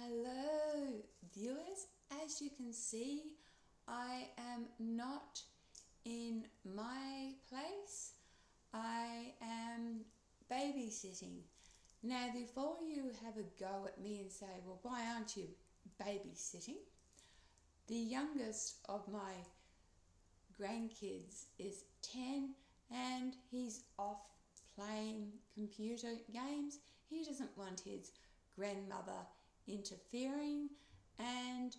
Hello viewers, as you can see I am not in my place, I am babysitting. Now before you have a go at me and say, well, why aren't you babysitting? The youngest of my grandkids is 10 and he's off playing computer games. He doesn't want his grandmother interfering, and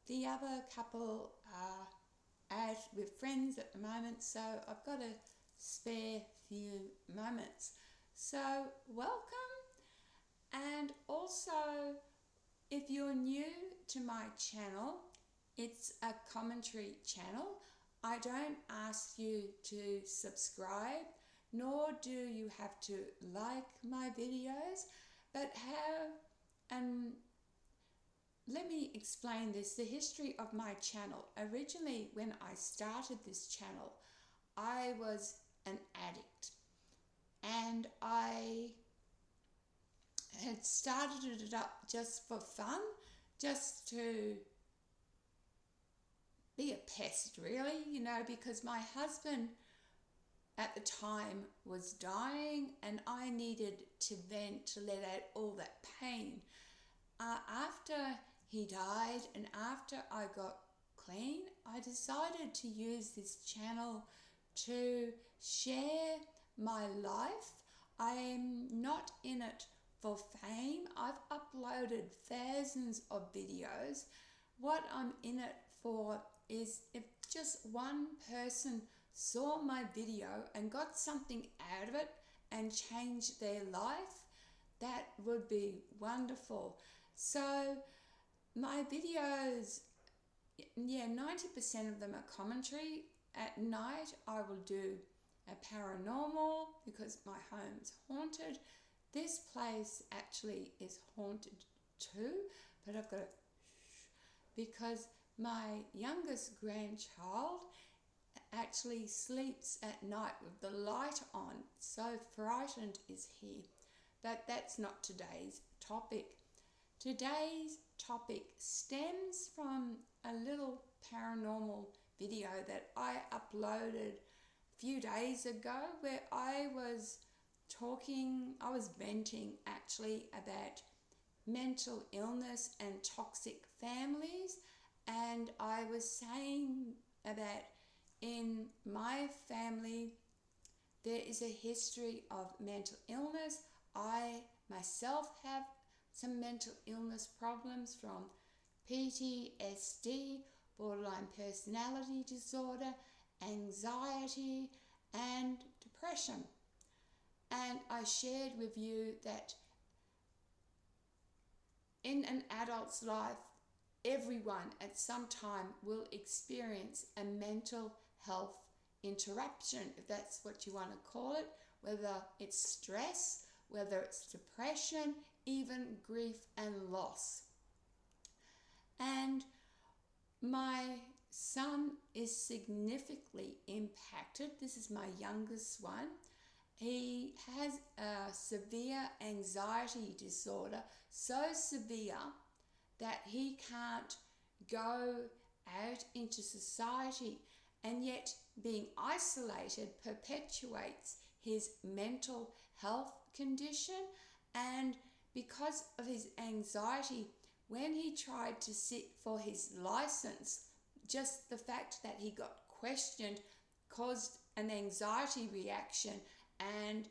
the other couple are out with friends at the moment, so I've got a spare few moments. So welcome, and also if you're new to my channel, it's a commentary channel. I don't ask you to subscribe, nor do you have to like my videos, but let me explain this, the history of my channel. Originally, when I started this channel, I was an addict, and I had started it up just for fun, just to be a pest, really, because my husband at the time was dying and I needed to vent, to let out all that pain. After he died and after I got clean, I decided to use this channel to share my life. I'm not in it for fame. I've uploaded thousands of videos. What I'm in it for is if just one person saw my video and got something out of it and changed their life, that would be wonderful. So my videos, 90% of them are commentary. At night I will do a paranormal because my home's haunted. This place actually is haunted too, but I've got to because my youngest grandchild actually sleeps at night with the light on. So frightened is he. But that's not today's topic. Today's topic stems from a little paranormal video that I uploaded a few days ago where I was venting actually about mental illness and toxic families, and I was saying about in my family there is a history of mental illness. I myself have some mental illness problems from PTSD, borderline personality disorder, anxiety and depression. And I shared with you that in an adult's life, everyone at some time will experience a mental health interruption, if that's what you want to call it, whether it's stress, whether it's depression, even grief and loss. And my son is significantly impacted. This is my youngest one. He has a severe anxiety disorder, so severe that he can't go out into society, and yet being isolated perpetuates his mental health condition. And because of his anxiety, when he tried to sit for his license, just the fact that he got questioned caused an anxiety reaction. And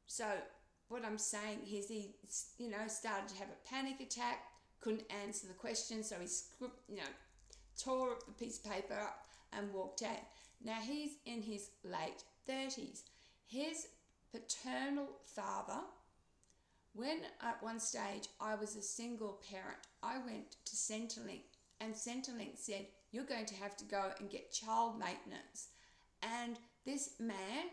so what I'm saying is he, started to have a panic attack, couldn't answer the question, so he tore the piece of paper up and walked out. Now he's in his late 30s. His paternal father, when at one stage I was a single parent, I went to Centrelink, and Centrelink said, you're going to have to go and get child maintenance. And this man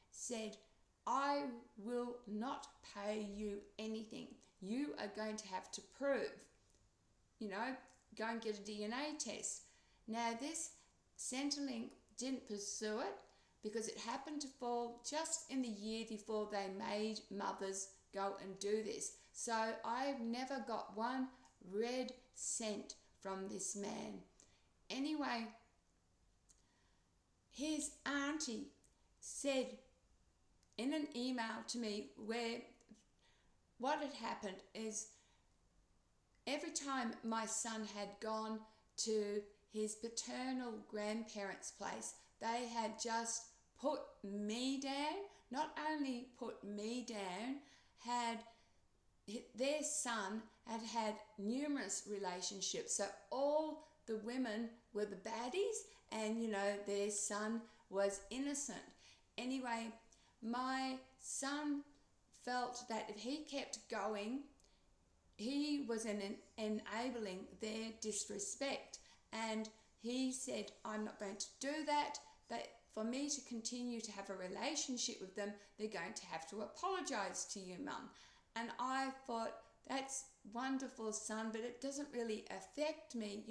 said, I will not pay you anything. You are going to have to prove, go and get a DNA test. Now this Centrelink didn't pursue it because it happened to fall just in the year before they made mothers go and do this. So I've never got one red cent from this man. Anyway, his auntie said in an email to me where what had happened is every time my son had gone to his paternal grandparents' place, they had just put me down. Not only put me down, their son had numerous relationships. So all the women were the baddies and, their son was innocent. Anyway, my son felt that if he kept going, he was enabling their disrespect. And he said, I'm not going to do that. That for me to continue to have a relationship with them, they're going to have to apologize to you, Mum. And I thought, that's wonderful, son, but it doesn't really affect me,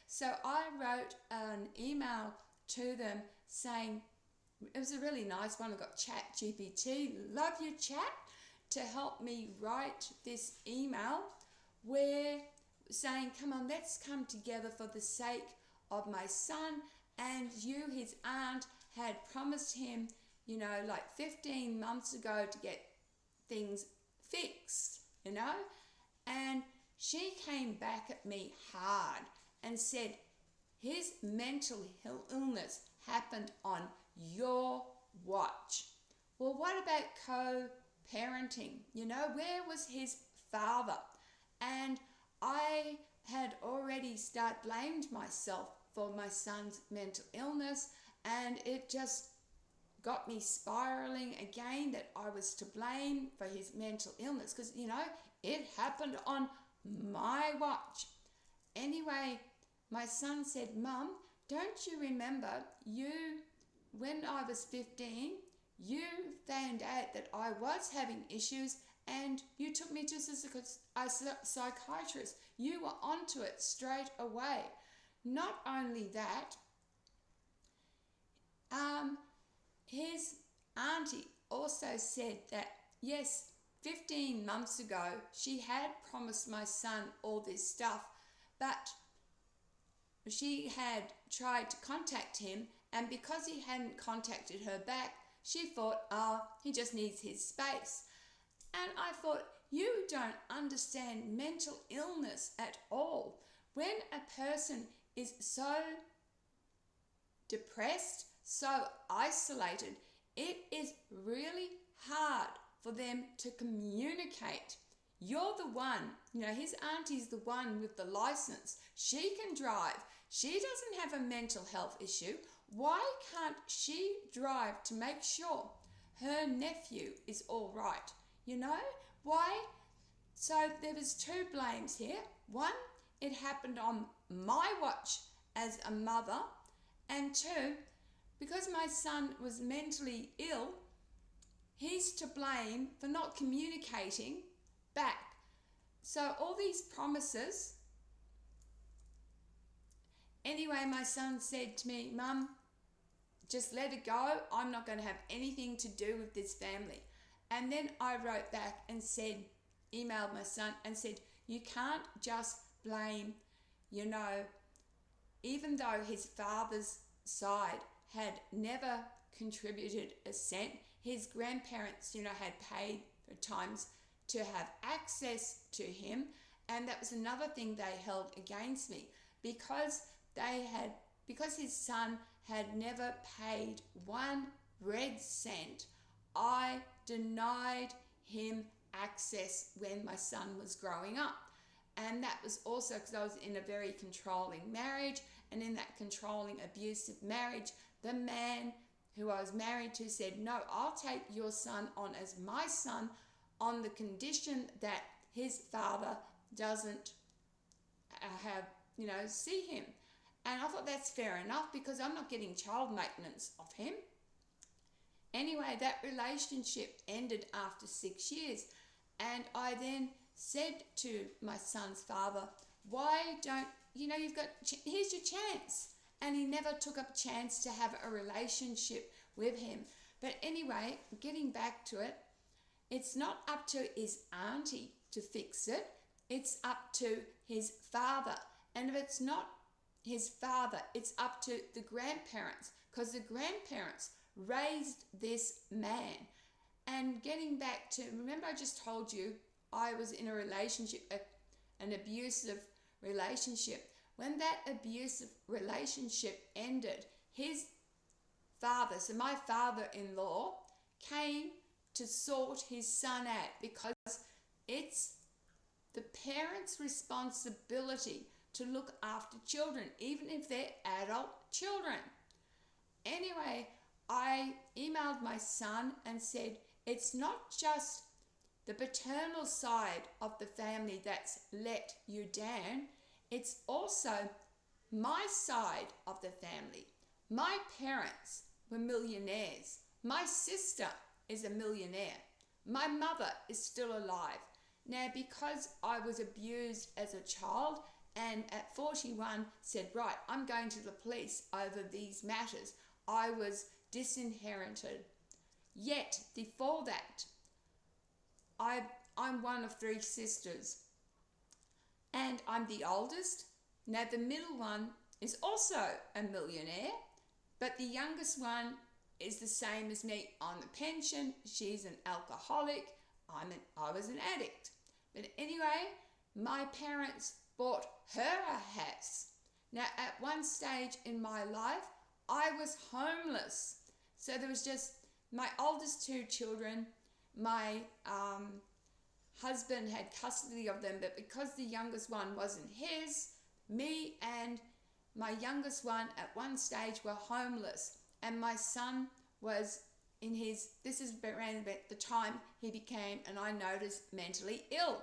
So I wrote an email to them saying, it was a really nice one. I got Chat GPT, love your chat, to help me write this email where saying, come on, let's come together for the sake of my son. And you, his aunt, had promised him, 15 months ago to get things fixed, and she came back at me hard and said, his mental illness happened on your watch. Well, what about co-parenting? Where was his father? And I had already blamed myself for my son's mental illness, and it just got me spiraling again that I was to blame for his mental illness because, it happened on my watch. Anyway, my son said, Mum, don't you remember when I was 15, you found out that I was having issues and you took me to a psychiatrist. You were onto it straight away. Not only that, his auntie also said that, yes, 15 months ago, she had promised my son all this stuff, but she had tried to contact him, and because he hadn't contacted her back, she thought, he just needs his space. And I thought, you don't understand mental illness at all. When a person is so depressed, so isolated, it is really hard for them to communicate. You're the one, his auntie's the one with the license. She can drive. She doesn't have a mental health issue. Why can't she drive to make sure her nephew is all right? Why? So there was two blames here. One, it happened on my watch as a mother. And two, because my son was mentally ill, he's to blame for not communicating back. So all these promises. Anyway, my son said to me, Mum, just let it go. I'm not going to have anything to do with this family. And then I wrote back and said, emailed my son and said, you can't just blame, even though his father's side had never contributed a cent, his grandparents, had paid for times to have access to him. And that was another thing they held against me because his son had never paid one red cent. I denied him access when my son was growing up. And that was also because I was in a very controlling marriage, and in that controlling, abusive marriage, the man who I was married to said, no, I'll take your son on as my son on the condition that his father doesn't see him. And I thought that's fair enough because I'm not getting child maintenance off him. Anyway, that relationship ended after 6 years. And I then said to my son's father, why don't, here's your chance. And he never took up a chance to have a relationship with him. But anyway, getting back to it, it's not up to his auntie to fix it. It's up to his father. And if it's not his father, it's up to the grandparents, because the grandparents raised this man. And getting back to, remember I just told you I was in a relationship, an abusive relationship. When that abusive relationship ended, his father, so my father-in-law, came to sort his son out, because it's the parents' responsibility to look after children, even if they're adult children. Anyway, I emailed my son and said, it's not just the paternal side of the family that's let you down, it's also my side of the family. My parents were millionaires. My sister is a millionaire. My mother is still alive. Now, because I was abused as a child and at 41 said, right, I'm going to the police over these matters, I was disinherited. Yet, before that, I'm one of 3 sisters, and I'm the oldest. Now, the middle one is also a millionaire, but the youngest one is the same as me on the pension. She's an alcoholic. I was an addict. But anyway, my parents bought her a house. Now, at one stage in my life, I was homeless. So there was just my oldest 2 children. My husband had custody of them, but because the youngest one wasn't his, me and my youngest one at one stage were homeless. And my son was in his, this is around about the time he became, and I noticed, mentally ill.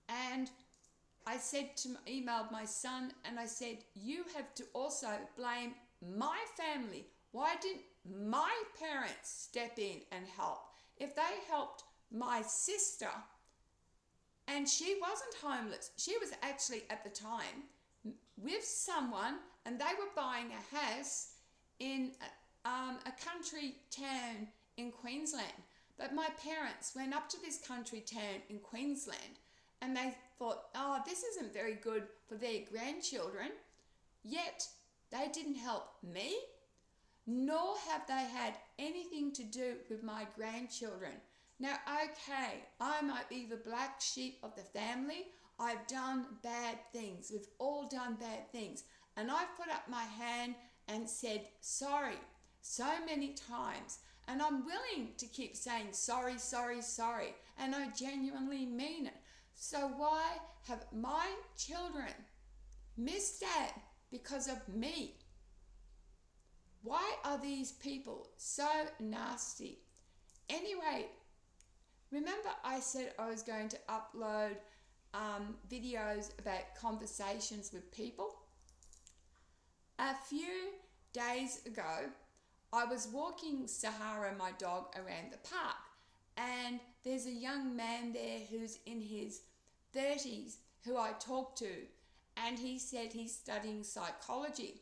And I emailed my son and I said, you have to also blame my family. Why didn't my parents step in and help? If they helped my sister, and she wasn't homeless, she was actually at the time with someone, and they were buying a house in a country town in Queensland. But my parents went up to this country town in Queensland and they thought, oh, this isn't very good for their grandchildren. Yet they didn't help me, nor have they had anything to do with my grandchildren. Now, okay, I might be the black sheep of the family. I've done bad things. We've all done bad things. And I've put up my hand and said sorry so many times. And I'm willing to keep saying sorry, sorry, sorry. And I genuinely mean it. So why have my children missed out because of me? Why are these people so nasty? Anyway, remember I said I was going to upload videos about conversations with people? A few days ago, I was walking Sahara, my dog, around the park, and there's a young man there who's in his 30s who I talked to, and he said he's studying psychology,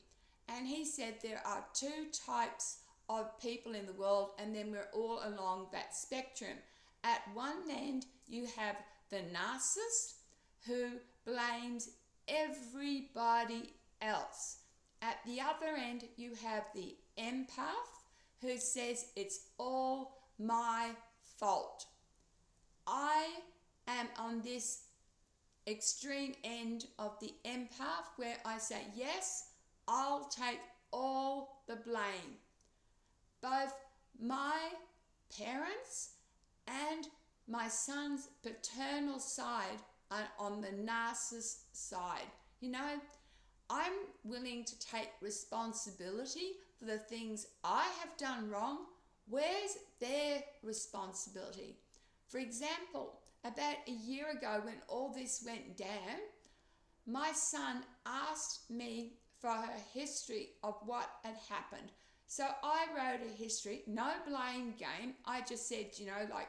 and he said there are 2 types of people in the world, and then we're all along that spectrum. At one end, you have the narcissist who blames everybody else. At the other end, you have the empath who says it's all my fault. I am on this extreme end of the empath where I say, yes, I'll take all the blame. Both my parents and my son's paternal side are on the narcissist side. You know, I'm willing to take responsibility for the things I have done wrong. Where's their responsibility? For example, about a year ago when all this went down, my son asked me for a history of what had happened. So I wrote a history, no blame game. I just said, you know, like,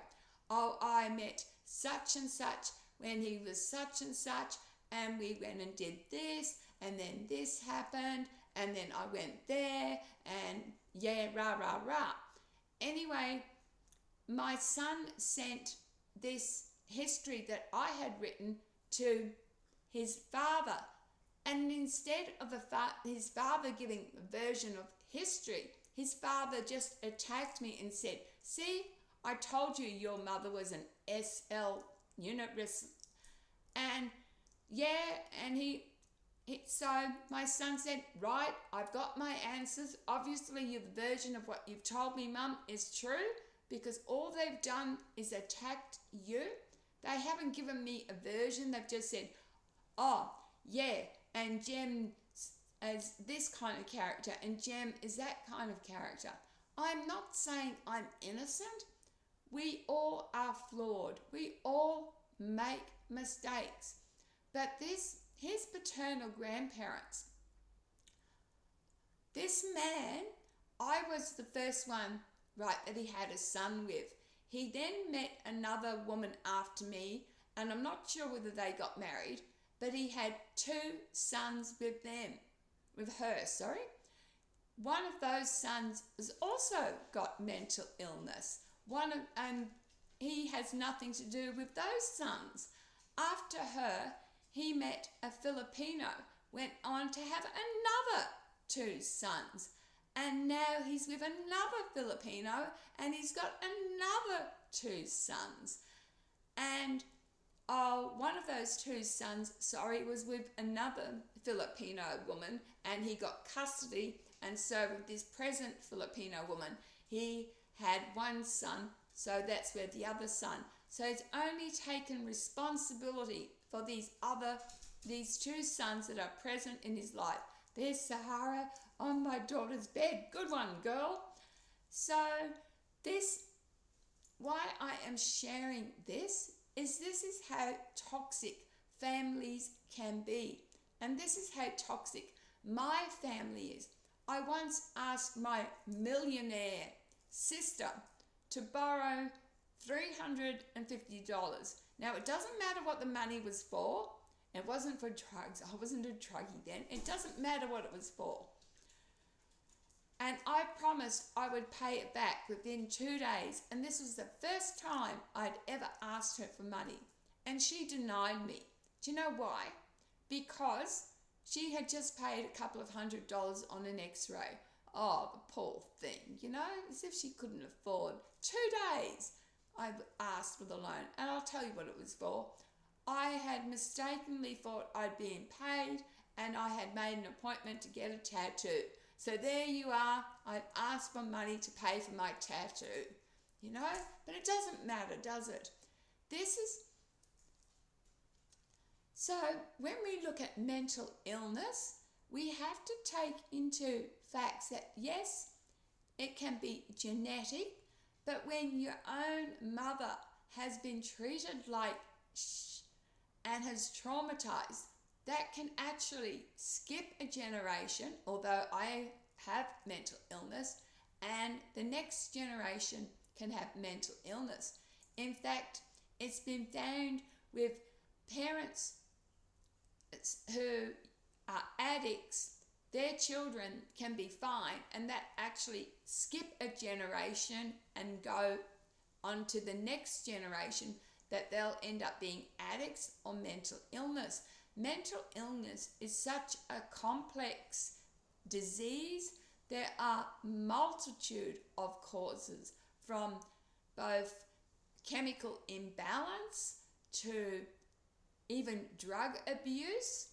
oh, I met such and such when he was such and such, and we went and did this, and then this happened, and then I went there, and yeah, rah, rah, rah. Anyway, my son sent this history that I had written to his father. And instead of his father giving a version of history, his father just attacked me and said, see, I told you your mother was an SL unit risk. And so my son said, right, I've got my answers. Obviously, your version of what you've told me, Mum, is true, because all they've done is attacked you. They haven't given me a version. They've just said, oh, yeah, and Jem as this kind of character, and Jem is that kind of character. I'm not saying I'm innocent. We all are flawed. We all make mistakes. But his paternal grandparents, this man, I was the first one, right, that he had a son with. He then met another woman after me, and I'm not sure whether they got married, but he had 2 sons with her. One of those sons has also got mental illness. And he has nothing to do with those sons. After her, he met a Filipino, went on to have another 2 sons. And now he's with another Filipino, and he's got another 2 sons. And one of those 2 sons, was with another Filipino woman, and he got custody. And so with this present Filipino woman, he had 1 son, so that's where the other son. So he's only taken responsibility for these 2 sons that are present in his life. There's Sahara on my daughter's bed. Good one, girl. So why I am sharing this is how toxic families can be. And this is how toxic my family is. I once asked my millionaire sister to borrow $350. Now, it doesn't matter what the money was for. It wasn't for drugs. I wasn't a druggie then. It doesn't matter what it was for. And I promised I would pay it back within 2 days. And this was the first time I'd ever asked her for money. And she denied me. Do you know why? Because she had just paid a couple of $100 on an x-ray. Oh, the poor thing, as if she couldn't afford. 2 days I asked for the loan. And I'll tell you what it was for. I had mistakenly thought I'd been paid, and I had made an appointment to get a tattoo. So there you are. I've asked for money to pay for my tattoo, but it doesn't matter, does it? So when we look at mental illness, we have to take into facts that yes, it can be genetic, but when your own mother has been treated like and has traumatized, that can actually skip a generation, although I have mental illness, and the next generation can have mental illness. In fact, it's been found with parents who are addicts, their children can be fine, and that actually skip a generation and go on to the next generation, that they'll end up being addicts or mental illness. Mental illness is such a complex disease. There are multitude of causes, from both chemical imbalance to even drug abuse,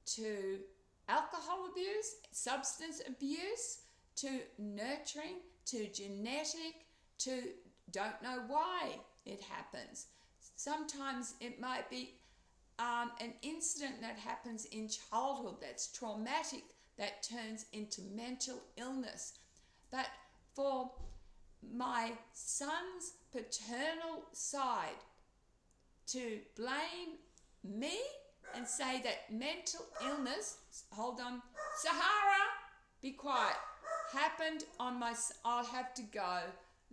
to alcohol abuse, substance abuse, to nurturing, to genetic, to don't know why it happens. Sometimes it might be an incident that happens in childhood that's traumatic, that turns into mental illness. But for my son's paternal side to blame me and say that mental illness, hold on, Sahara, be quiet, happened on my, I'll have to go.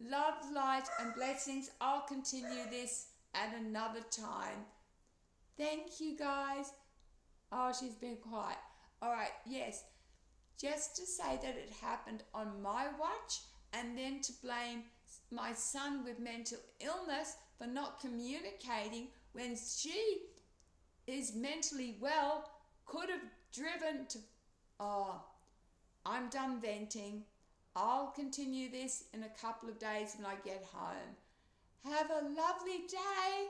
Love, light and blessings. I'll continue this at another time. Thank you, guys. Oh, she's been quiet. All right, yes. Just to say that it happened on my watch, and then to blame my son with mental illness for not communicating when she is mentally well, could have driven to, oh, I'm done venting. I'll continue this in a couple of days when I get home. Have a lovely day,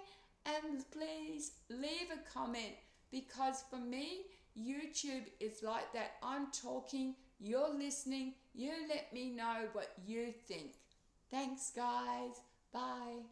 and please leave a comment, because for me, YouTube is like that. I'm talking, you're listening, you let me know what you think. Thanks, guys. Bye.